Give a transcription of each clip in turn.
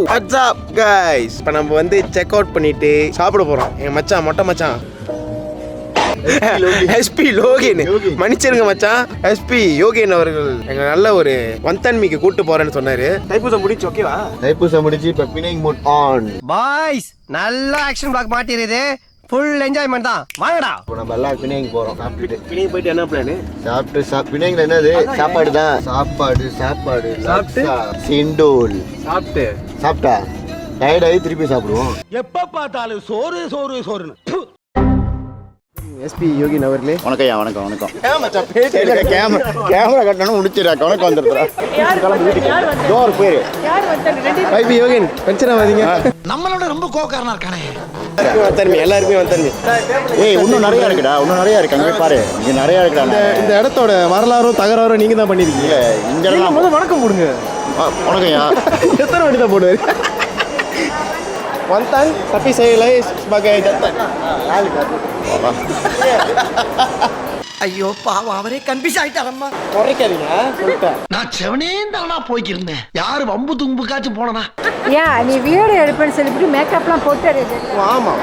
What's up guys? இப்போ நம்ம வந்து செக் அவுட் பண்ணிட்டு சாப்பிட போறோம். எங்க மச்சான் மொட்டை மச்சான் எஸ்பி லோகின் மன்னிச்சிருங்க மச்சான். எஸ்பி யோகின் அவர்கள் எங்க நல்ல ஒரு வந்தன்மிக்கு கூட்டு போறேன்னு சொன்னாரு. தைப்பூசம் முடிச்சு ஓகேவா? தைப்பூசம் முடிச்சு இப்ப பிணைங் மூட் ஆன். பாய்ஸ் நல்ல ஆக்ஷன் பிளாக் மாட்டிருது. ஃபுல் என்ஜாய்மெண்ட் தான். வாங்கடா. இப்போ நம்ம எல்லாம் பிணைங் போறோம். பிணைங்க போயிட்டு என்ன பிளான்? சாப்பிட்டு பிணைங்ல என்னது? சாப்பாடு தான். சாப்பாடு சிண்டோல் சாப்பிட்டா டயர்ட் ஆகி திருப்பி சாப்பிடுவோம். எப்ப பார்த்தாலும் சோறுன்னு. எஸ்பி யோகின் அவர்களே வணக்கம். கேமரா கட்டணும் முடிச்சிடா. கணக்கு வந்துடுறா. டோர் பேரு எஸ்பி யோகின் பென்ஷன் ஆகாதீங்க. நம்மளோட ரொம்ப கோக்காரனா இருக்கானே. வந்தன்மி எல்லாருமே வந்தன்மி. ஏய் இன்னும் நிறைய இருக்குடா. அங்கே பாரு இங்க நிறைய இருக்குடா. இந்த இடத்தோட வரலாறும் தகராறும் நீங்க தான் பண்ணிருக்கீங்க. இங்க எல்லாம் வணக்கம் போடுங்க. வணக்கம்யா. எத்தனை வாட்டி தான் போடுவாரு? Wantan tapi saya lahir sebagai jantan. ஐயோ பாவம் அவரே கன்ஃபியூஸ் ஆயிட்டாரம்மா. குறைக்காதீங்க சொல்லிட்டேன். நான் செவனே தானா போய்க்கிருந்தேன். யாரு வம்பு தும்புக்காச்சும் போனனா? ஏன் நீ வீடியோ எடுப்பேன்னு சொல்லிட்டு மேக்கப்லாம் போட்டு ஆமா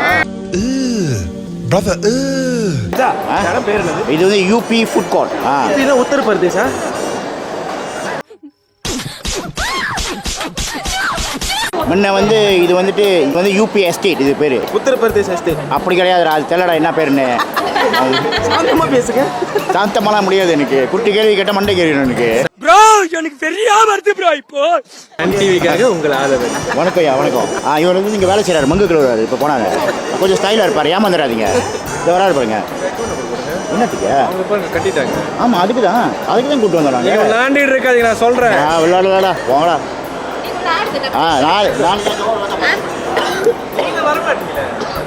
பிரதர் பேர் என்னது? இது வந்து யூபி ஃபுட் கோர்ட். இது உத்தரப்பிரதேசா? முன்ன வந்து இது வந்து யூபி எஸ்டேட். இது பேரு உத்தரப்பிரதேச எஸ்டேட். அப்படி கிடையாதுடா. அது தெரியலடா என்ன பேருன்னு. சாந்தமா பேசுங்க. சாந்தமாலாம் முடியாது எனக்கு. குட்டி கேள்வி கேட்ட மண்டை கேள்வி எனக்கு. ப்ரோ எனக்கு தெரியாம வருது ப்ரோ. இப்போ டிவிக்காக உங்கள் ஆதரவு. வணக்கம். இவர் வந்து நீங்க வேலை செய்யறாரு. மங்கு கிளவுறாரு. இப்போ போனாங்க. கொஞ்சம் ஸ்டைலா இருப்பாரு. ஏமாந்துடாதீங்க. இந்த வராரு பாருங்க. என்னத்துக்கு கட்டிட்டாங்க? ஆமா அதுக்கு தான் கூப்பிட்டு வந்தாங்க. விளையாண்டிட்டு இருக்காதீங்க நான் சொல்றேன். விளையாடலடா போங்கடா.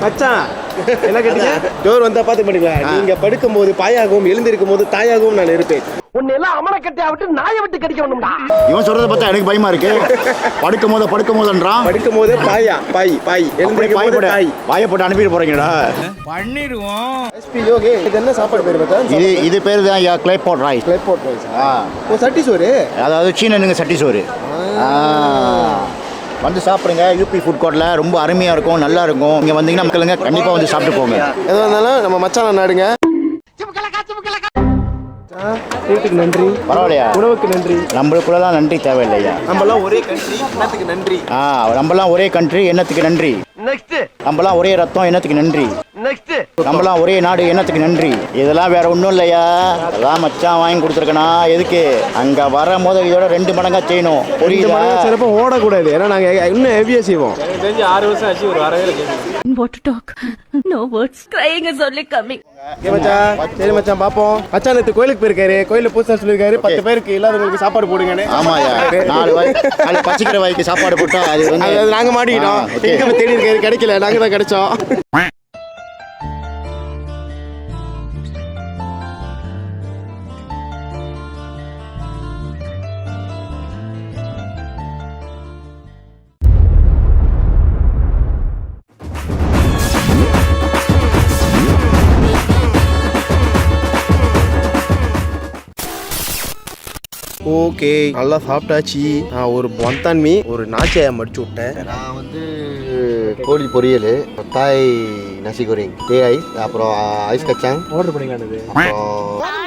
மச்சான் என்ன கேட்டீங்க? டோர் வந்தா பாத்து பண்ணிக்கலாம். நீங்க படுக்கும் போது பாயாகவும் எழுந்திருக்கும் போது தாயாகவும் நான் இருப்பேன். உன்னை எல்லாம் அமர கட்டியா விட்டு நாயை விட்டு கடிக்க வேண்டும்டா. இவன் சொல்றத பார்த்தா எனக்கு பயமா இருக்கு. படுக்கும் போதுன்றான். படுக்கும் போது பாய் எழுந்திருக்கும் போது தாய். வாயை போட்டு அனுப்பிட்டு போறீங்கடா. பண்ணிடுவோம். எஸ்பி யோகி இது என்ன சாப்பாடு பேர் மச்சான்? இது பேரு தான் கிளே போட் ரைஸ். ஓ சட்டி சோறு. அதாவது சீனனுங்க சட்டி சோறு. வந்து சாப்பிடுங்க. யூபி ஃபுட் கோர்ட்ல ரொம்ப அருமையா இருக்கும். நல்லா இருக்கும். இங்க வந்தீங்கன்னா மக்களுங்க கண்டிப்பா வந்து சாப்பிட்டு போங்க. எதா இருந்தாலும் நம்ம மச்சான் நாடுங்க. வீட்டுக்கு நன்றி. பரவாயில்லையா? உணவுக்கு நன்றி. நம்மளுக்குள்ளதான் நன்றி தேவையில்லையா? நம்மலாம் ஒரே கண்ட்ரி என்னத்துக்கு நன்றி? நம்மலாம் ஒரே கண்ட்ரி என்னத்துக்கு நன்றி? நெக்ஸ்ட். நம்மலாம் ஒரே ரத்தம் என்னத்துக்கு நன்றி? நெக்ஸ்ட். நம்மலாம் ஒரே நாடு என்னத்துக்கு நன்றி? இதெல்லாம் வேற ஒன்றும் இல்லையா? அதெல்லாம் மச்சான் வாங்கி கொடுத்துருக்கனா எதுக்கு? அங்க வர போது இதோட 2 மடங்கா செய்யணும். புரியுதா? சிறப்பா ஓடக்கூடாது. ஏன்னா நாங்க இன்னும் ஹெவியா செய்வோம். எனக்கு தெரிஞ்சு 6 வருஷம் ஆச்சு. ஒரு வரவே What to talk? No words. Crying is only coming. சரி மச்சான் பாப்போம். மச்சான் நேத்து கோயிலுக்கு போயிருக்காரு. கோயில பூசா சொல்லிருக்காரு 10 பேருக்கு இல்லாதவங்களுக்கு சாப்பாடு போடுங்கன்னு. ஆமாயா 4 வாய் பச்சிக்கிற வாய்க்கு சாப்பாடு போட்டா அது நாங்க மாட்டிக்கிட்டோம். எங்க தேடி இருக்காரு கிடைக்கல. நாங்க தான் கிடைச்சோம். ஓகே நல்லா சாப்பிட்டாச்சு. நான் ஒரு வந்தான்மி ஒரு நாச்சியா மடிச்சு விட்டேன். நான் வந்து கோழி பொரியல், தாய் நசி கோரிங், ஐஸ், அப்புறம் ஐஸ் கச்சாங் ஆர்டர் பண்ணிக்கானது.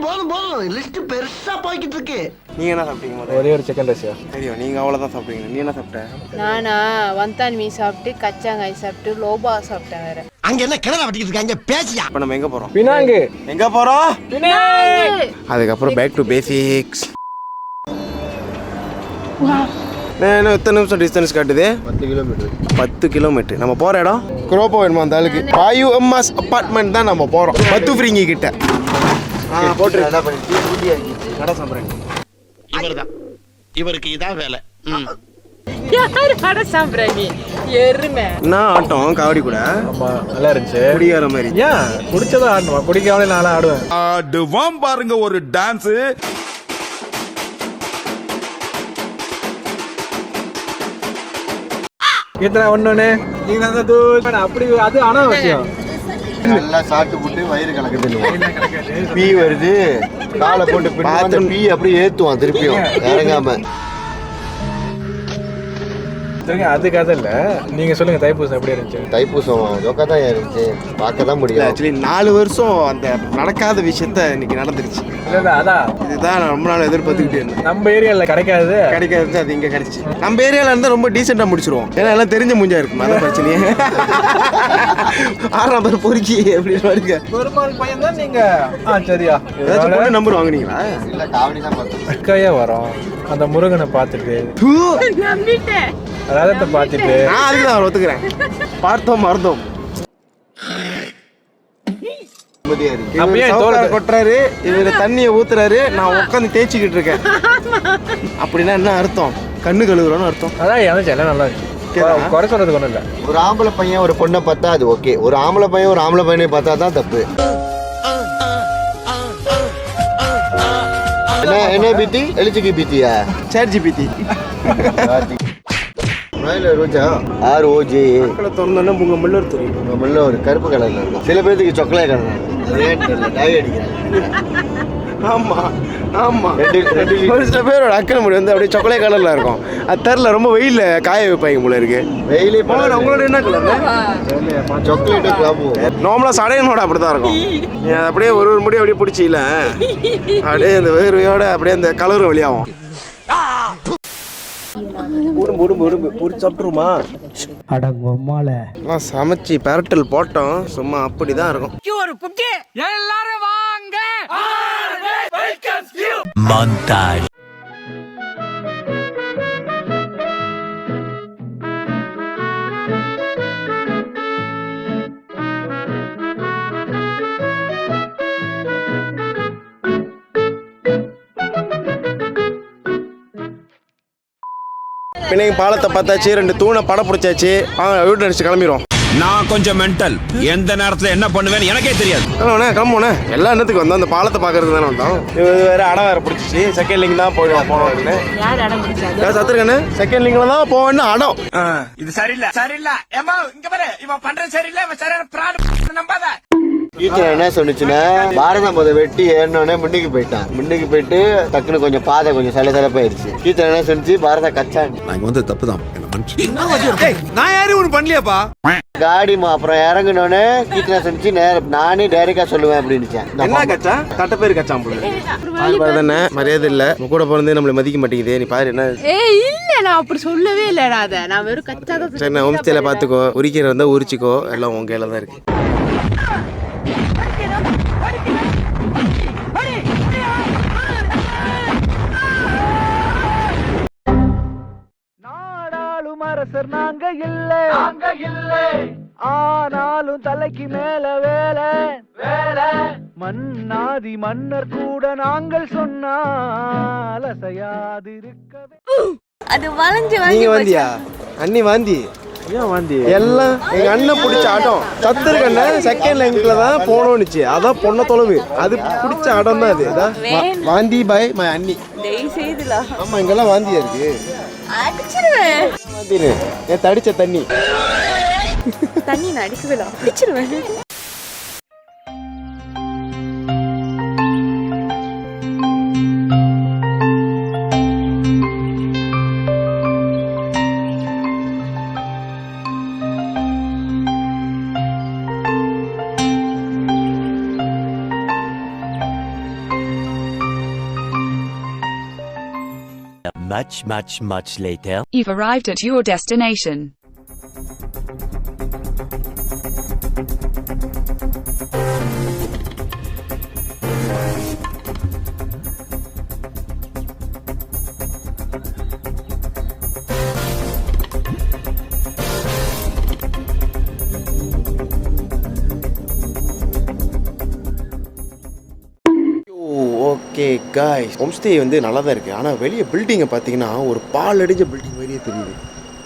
போதும் லிஸ்ட் பெருசா போய்கிட்டு இருக்கு. நீங்க என்ன சாப்பிட்டீங்க? ஒரே ஒரு சிக்கன் ரைஸ். தெரியும் நீங்க அவ்வளவுதான் சாப்பிட்டீங்க. நீ என்ன சாப்பிட்ட? நானா வந்தான் மீ சாப்பிட்டு கச்சாங்காய் சாப்பிட்டு லோபா சாப்பிட்டேன். வேற அங்க என்ன கிணறு வட்டிக்கிட்டு இருக்காங்க பேசியா? இப்போ நம்ம எங்க போறோம்? பினாங்கு. எங்க போறோம்? அதுக்கப்புறம் பேக் டு பேசிக்ஸ். எத்தனை நிமிஷம் டிஸ்டன்ஸ் காட்டுது? 10 கிலோமீட்டர். நம்ம போற இடம் குரோப்போ வேணுமா? அந்த ஆளுக்கு பாயு எம்மாஸ் அப்பார்ட்மெண்ட் தான் நம்ம போறோம். 10 ஃப்ரீங்க கிட்ட போட்டு கடை சாப்பிட்றேன். இவர்தான் இவருக்கு இதான் வேலை. யாரு கடை சாப்பிட்றாங்க? எருமை. என்ன ஆட்டம் காவடி கூட நல்லா இருந்துச்சு. குடிக்கிற மாதிரி. ஏன் குடிச்சதான் ஆடுவேன். குடிக்காமலே நானும் ஆடுவேன். ஆடுவான் பாருங்க ஒரு டான்ஸ். இத்தனை ஒண்ணு அப்படி அது அனாவசியம். நல்லா சாப்பிட்டு போட்டு வயிறு கலக்குது, பீ வருது, காலை போட்டு பின்னாடி பீ அப்படியே ஏத்துவான் திருப்பியும் இறங்காம. அது கதை இல்ல, நீங்க சொல்லுங்க தைப்பூசம் எப்படி இருந்துச்சு? தைப்பூசம் ஜோக்கா தான் இருந்துச்சு, பார்க்க தான் முடியும். ஆக்சுவலி 4 வருஷம் அந்த நடக்காத விஷயத்த இன்னைக்கு நடந்துருச்சு. இல்ல அதான் இதுதான் நான் ரொம்ப நாள் எதிர்பார்த்துக்கிட்டே இருந்தேன். நம்ம ஏரியால கிடைக்காது, கிடைக்காது, அது இங்க கிடைச்சு. நம்ம ஏரியால இருந்தா ரொம்ப டீசெண்டா முடிச்சிருவோம், ஏன்னா எல்லாம் தெரிஞ்ச மூஞ்சா இருக்கும், அதான் பிரச்சனையே. 6ஆம் பேர் பொறுக்கி எப்படி பாருங்க. பெருமாள் பையன் தான் நீங்க. சரியா, ஏதாச்சும் பொண்ணு நம்பர் வாங்குனீங்களா? இல்ல காவடி தான் பார்த்தோம். அக்கையா வரோம் அந்த முருகனை பார்த்துட்டு, நம்பிட்டேன். ரதத்தை பார்த்துட்டு. நான் அதுக்கு தான் ஒத்துக்கிறேன். பார்த்தோம் மறந்தோம். அப்படியே கொட்டுறாரு, இவரு தண்ணியை ஊத்துறாரு, நான் உட்காந்து தேய்ச்சிக்கிட்டு இருக்கேன். அப்படின்னா என்ன அர்த்தம்? கண்ணு கழுவுறோன்னு அர்த்தம். அதான் எனக்கு எல்லாம் நல்லா இருக்கு, குறை சொல்றதுக்கு ஒன்றும் இல்லை. ஒரு ஆம்பளை பையன் ஒரு பொண்ணை பார்த்தா அது ஓகே, ஒரு ஆம்பளை பையன் ஒரு ஆம்பளை பையனை பார்த்தா தான் தப்பு. என்ன பித்தி? எலிச்சிக்கு பித்தியா? ChatGPT. ரோஜா ROJ திறந்தோன்னா உங்க மல்லூர் தெரியும். உங்க மல்ல ஒரு கருப்பு கலர்ல இருக்கும், சில பேருக்கு சாக்லேட் கலர் டை அடிக்கிறேன். ஆமா ஆமா, ஒரு சில பேரோட அக்கறை முடி வந்து அப்படியே சாக்லேட் கலர்ல இருக்கும். அது தெரில, ரொம்ப வெயில காய வைப்பாங்க போல இருக்கு. வெயிலே உங்களோட என்ன கலர்? சாக்லேட் கிளம்பு. நார்மலா சடையனோட அப்படிதான் இருக்கும். நீ அதை அப்படியே ஒரு முடி அப்படியே பிடிச்சில அப்படியே அந்த வேர்வையோட அப்படியே அந்த கலர் வெளியாகும். சாப்பிட்டுருமா? சமைச்சு பரட்டல் போட்டோம், சும்மா அப்படிதான் இருக்கும். பின்னைக்கு பாலத்தை பார்த்தாச்சு, 2 தூணை படம் பிடிச்சாச்சு. வீட்டு அடிச்சு கிளம்பிடுவோம். நான் கொஞ்சம் மென்டல், எந்த நேரத்துல என்ன பண்ணுவேன்னு எனக்கே தெரியாது. கிளம்புனே எல்லா இடத்துக்கு வந்தோம், அந்த பாலத்தை பார்க்கறது தானே வந்தோம். இது வேற அடம் வேற பிடிச்சிச்சு. செகண்ட் லிங்க் தான் போனோம். யார் அடம் பிடிச்சாங்க? சத்துருக்கண்ணே செகண்ட் லிங்க்ல தான் போவேன்னு அடம். இது சரியில்லை சரியில்லை, ஏமா இங்க பாரு, இவன் பண்றது சரியில்லை, இவன் சரியான பிராட் நம்பாத. கீர்த்தனை என்ன சொன்னுச்சுன்னா, பாரதம் முத வெட்டி ஏறினோடனே முன்னுக்கு போயிட்டு டக்குன்னு கொஞ்சம் பாதை கொஞ்சம் சலசலப்பாயிருச்சு. கீர்த்தனை என்ன சொன்னிச்சு, பாரதம் கச்சாண்டி. நான் வந்து தப்பு தான், நான் யாரும் ஒன்று பண்ணலையாப்பா. காடி அப்புறம் இறங்கினோடனே கீர்த்தனை சொன்னிச்சு, நானே டைரக்டா சொல்லுவேன் அப்படின்னு. என்ன கச்சா? கட்ட பேர் கச்சான் போல தானே. மரியாதை இல்ல, கூட பிறந்தே நம்மள மதிக்க மாட்டேங்குது. நீ பாரு என்ன. இல்ல நான் அப்படி சொல்லவே இல்லடா, அத நான் வெறும் கச்சாத. சரி, நான் ஹோம்ஸ்டேல பாத்துக்கோ, உரிக்கிற வந்தா உரிச்சிக்கோ, எல்லாம் உன் கையில தான் இருக்கு. நாடாளும் அரசர் நாங்க இல்லை, ஆனாலும் தலைக்கு மேல வேலை, மன்னாதி மன்னர் கூட நாங்கள் சொன்னால் அசையாதிருக்கவே. அது வளைஞ்சு நீங்க வாந்தியா? அண்ணி வாந்தி. ஏன் வாந்தி? எல்லாம் எங்க அண்ணன் பிடிச்ச ஆட்டம். சத்துருக்கண்ண செகண்ட் லைன்ல தான் போனோம்னுச்சு, அதான் பொண்ண தொலைவு. அது பிடிச்ச ஆட்டம் தான் அது. வாந்தி பாய் மை அண்ணி. ஆமா, இங்கெல்லாம் வாந்தியா இருக்கு. வாந்தினு தடிச்ச தண்ணி நான் அடிக்கவே இல்லை, அடிச்சிருவேன். Much later. You've arrived at your destination. Okay guys, homestay வந்து நல்லா தான் இருக்குது. ஆனால் வெளியே பில்டிங்கை பார்த்தீங்கன்னா ஒரு பால் அடிஞ்ச பில்டிங் மாதிரியே தெரியுது.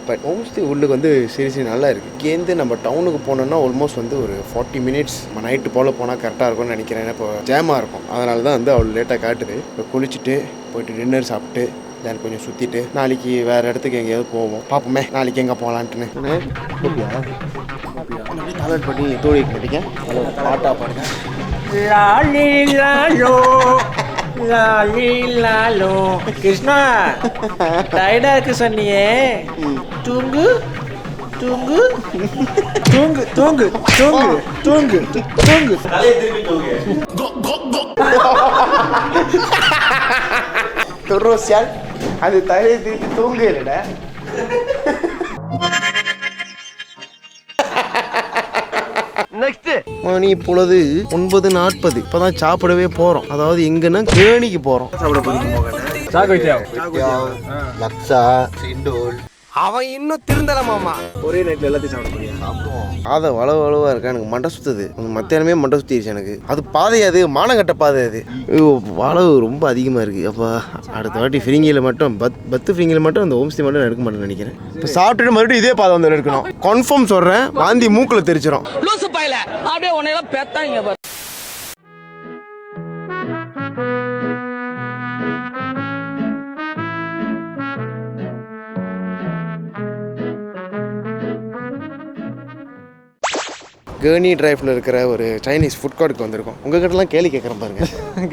பட் ஹோம்ஸ்டே உள்ளுக்கு வந்து சீரியஸ்லி நல்லா இருக்குது. இங்கேருந்து நம்ம டவுனுக்கு போனோம்னா ஆல்மோஸ்ட் வந்து ஒரு 40 மினிட்ஸ் நைட்டு போல் போனால் கரெக்டாக இருக்கும்னு நினைக்கிறேன். ஏன்னா இப்போ ஜாமாக இருக்கும், அதனால தான் வந்து அவ்வளோ லேட்டாக காட்டுது. இப்போ குளிச்சுட்டு போயிட்டு டின்னர் சாப்பிட்டு தென் கொஞ்சம் சுற்றிட்டு நாளைக்கு வேறு இடத்துக்கு எங்கேயாவது போவோம். பார்ப்போமே நாளைக்கு எங்கே போகலான்ட்டுன்னு. டாலட் பண்ணி தோழி கட்டிக்க பாட்டா பாடுங்க. லாலி லாலோ லாலி லாலோ. கிருஷ்ணா டயர்டா இருக்கு சொன்னியே, தூங்கு தூங்கு தூங்கு தூங்கு தூங்கு தூங்கு தூங்கு. துரோசியால் அது தலையை திருப்பி தூங்கு இல்லடா. மணி இப்பொழுது 9:40. இப்பதான் சாப்பிடவே போறோம். அதாவது எங்கன்னா கேணிக்கு போறோம். சாப்பிட போறீங்க லக்ஸா சிண்டோல். அவன் இன்னும் திருந்தலமாமா. ஒரே நைட்ல எல்லாத்தையும் சாப்பிட முடியும். பாதை வளவா இருக்கா, எனக்கு மண்டை சுத்துது. மத்தியானமே மண்டை சுத்திடுச்சு எனக்கு. அது பாதை, அது மானங்கட்ட பாதை. அது வளவு ரொம்ப அதிகமாக இருக்குது. அப்போ அடுத்த வாட்டி ஃப்ரீங்கியில் மட்டும் பத்து ஃப்ரீங்கியில் மட்டும் அந்த ஹோம்ஸ்டே மட்டும் எடுக்க மாட்டேன்னு நினைக்கிறேன். இப்போ சாப்பிட்டுட்டு மறுபடியும் இதே பாதை வந்து எடுக்கணும். கன்ஃபார்ம் சொல்கிறேன், வாந்தி மூக்கில் தெரிச்சிடும். அப்படியே உன்னையெல்லாம் பேத்தாங்க. கேர்னி டிரைவ்ல இருக்கிற ஒரு சைனீஸ் ஃபுட் கோர்ட்டுக்கு வந்திருக்கோம். உங்ககிட்டலாம் கேள்வி கேட்குறேன் பாருங்க.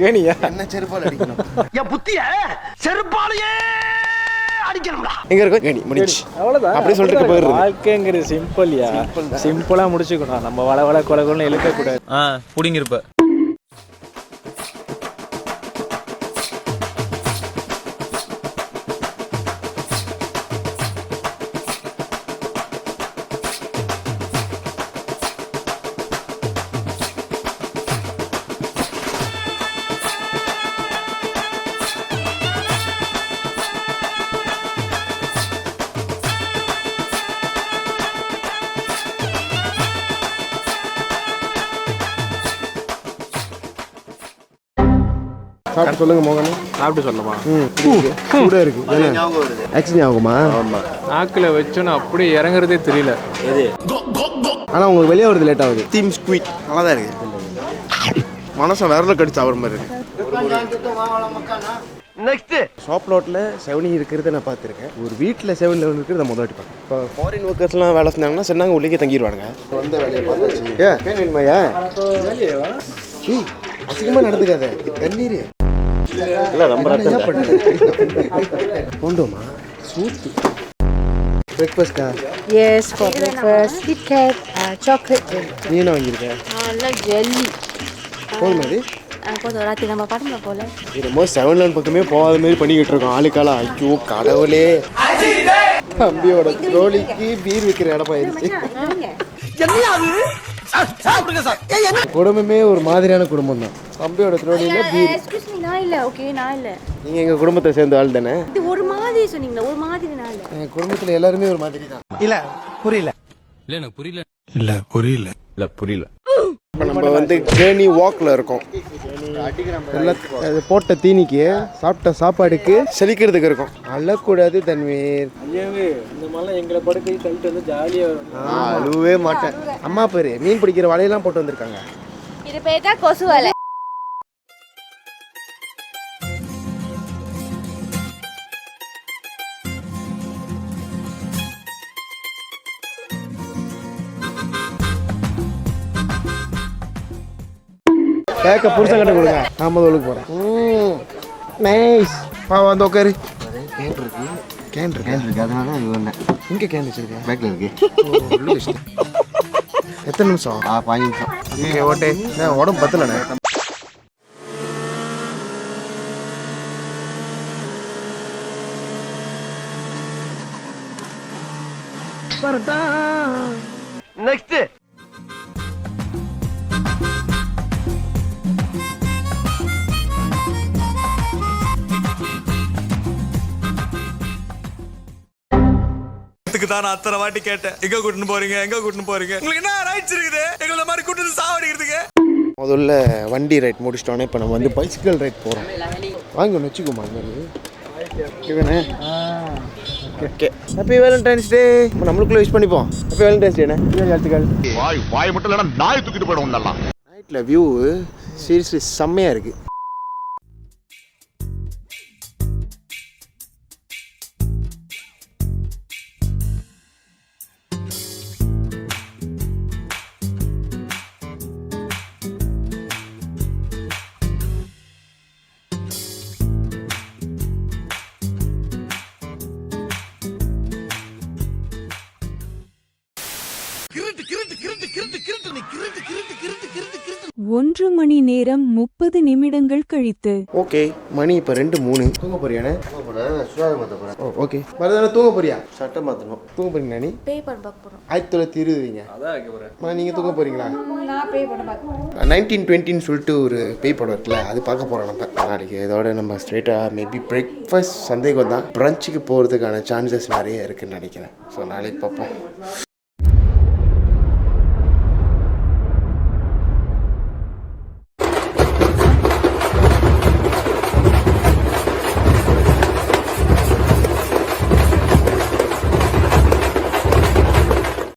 கேணியா? என்ன செருப்பால் அடிக்கணும்? என் புத்திய செருப்பாலேயே அடிக்கணும்டா. எங்க இருக்கும் கேணி முடிச்சு. அவ்வளோதான். அப்படி சொல்லிட்டு போயிடுறது. வாழ்க்கைங்கிறது சிம்பிள்யா. சிம்பிளா முடிச்சுக்கணும். நம்ம வள கொலகொலன்னு இழுக்கக்கூடாது. புடிங்கிருப்ப. சாப்பிட்டு சொல்லுங்க மோகன். சாப்பிட்டு சொல்லமா? சூடாக இருக்கு. ஆக்சுவலி ஆகுமா? நாக்கில் வச்சோன்னு அப்படியே இறங்குறதே தெரியல. ஆனால் உங்களுக்கு வெளியே வருது லேட் ஆகுது. தீம் ஸ்குவீட் நல்லா தான் இருக்கு. மனசை விரல கடிச்சு சாப்பிட்ற மாதிரி இருக்கு. நெக்ஸ்ட் ஷாப் லாட்டில் 7 இருக்கிறத நான் பார்த்துருக்கேன். ஒரு வீட்டில் 7-11 இருக்கிறத முதல் வாட்டி பார்க்கேன். இப்போ ஃபாரின் ஒர்க்கர்ஸ்லாம் வேலை செஞ்சாங்கன்னா சொன்னாங்க உள்ளே தங்கிடுவாங்க. வந்த வேலையை பார்த்தாச்சு. கேன் வேணுமாயா? அசிங்கமாக நடந்துக்காத. தண்ணீர் இல்லை ரொம்ப கொண்டுமா சூத்து. பிரேக்ஃபாஸ்ட்டா? Yes for breakfast KitKat chocolate jelly. நீ என்ன வாங்கியிருக்க? ஜெல்லி போதுமா அது? போதும். ராத்திரி நம்ம படம்ல போல ரொம்ப 7-11 பக்கமே போகாத மாதிரி பண்ணிக்கிட்டு இருக்கோம் ஆளுக்கால. ஐயோ கடவுளே, தம்பியோட ட்ரோலிக்கு பீர் விற்கிற இடம் ஆயிடுச்சு. குடும்பமே ஒரு மாதிரியான குடும்பம் தான். தம்பியோட த்ரோலியில பீர். நான் இல்ல. ஓகே நான் இல்ல. நீங்க எங்க குடும்பத்தை சேர்ந்த ஆள் தானே? இது ஒரு மாதிரி சொன்னீங்களா? ஒரு மாதிரி நான் இல்ல. எங்க குடும்பத்துல எல்லாருமே ஒரு மாதிரி தான். இல்ல புரியல. இல்ல எனக்கு புரியல. இல்ல புரியல. இல்ல புரியல. நம்ம வந்து கேர்னி வாக்ல இருக்கோம். போட்ட தீனிக்கு சாப்பிட்ட சாப்பாடுக்கு செலிக்கிறதுக்கு இருக்கும். அழக்கூடாது தன்வீர். இந்த மாதிரிலாம் எங்களை படுக்கை தள்ளிட்டு வந்து ஜாலியாக அழுவே மாட்டேன். அம்மா பேரு மீன் பிடிக்கிற வலையெல்லாம் போட்டு வந்திருக்காங்க. இது பேட்டா கொசு வலை. கேட்க புருஷன் கட்ட கொடுங்க. நாம தொழுக்கு போறேன். நைஸ். வந்து உட்காரு. கேன் இருக்கு. அதனால இது வந்தேன். இங்கே கேன் வச்சிருக்கேன். பேக்கில் இருக்கு. எத்தனை நிமிஷம்? 5 நிமிஷம். ஓகே ஓட்டே. உடம்பு பத்தலண்ணே. நெக்ஸ்ட் தான் நான் அத்தனை வாட்டி கேட்டேன், எங்க கூட்டின்னு போறீங்க, எங்க கூட்டின்னு போறீங்க, உங்களுக்கு என்ன ரைட்ஸ் இருக்குது எங்களை மாதிரி கூட்டிட்டு சாவடிக்கிறதுக்கு? முதல்ல வண்டி ரைட் முடிச்சிட்டோன்னே இப்போ நம்ம வந்து பைசிக்கல் ரைட் போகிறோம். வாங்கி ஒன்று வச்சுக்கோமா. ஓகேண்ணே. ஓகே. Happy Valentine's day. இப்போ நம்மளுக்குள்ளே விஷ் பண்ணிப்போம். ஹாப்பி வேலண்டைன்ஸ் டேண்ணே. வாழ்த்துக்கள். வாய் மட்டும் இல்லைன்னா நாய் தூக்கிட்டு போயிடும். நைட்டில் வியூ சீரியஸ்லி செம்மையாக இருக்குது. 1 மணி நேரம் 30 நிமிடங்கள் கழித்து. ஓகே, மணி இப்போ 2:03. தூங்க போறியானே? ஓகே, மறுதானே தூங்க போறியா? சட்டை மாற்றணும். தூங்க போறீங்களா நீ? பே பண்ண பார்க்க போறோம். 1920 நீங்கள் தூங்க போறீங்களா? நான் பே பண்ண பார்க்க 1920 சொல்லிட்டு ஒரு பேய் படம் இருக்குல்ல, அது பார்க்க போகிறோம் நம்ம நாளைக்கு. இதோட நம்ம ஸ்ட்ரெயிட்டாக மேபி பிரேக்ஃபாஸ்ட் சந்தேகம் தான், பிரஞ்சுக்கு போகிறதுக்கான சான்சஸ் நிறைய இருக்குதுன்னு நினைக்கிறேன். ஸோ நாளைக்கு பார்ப்போம்.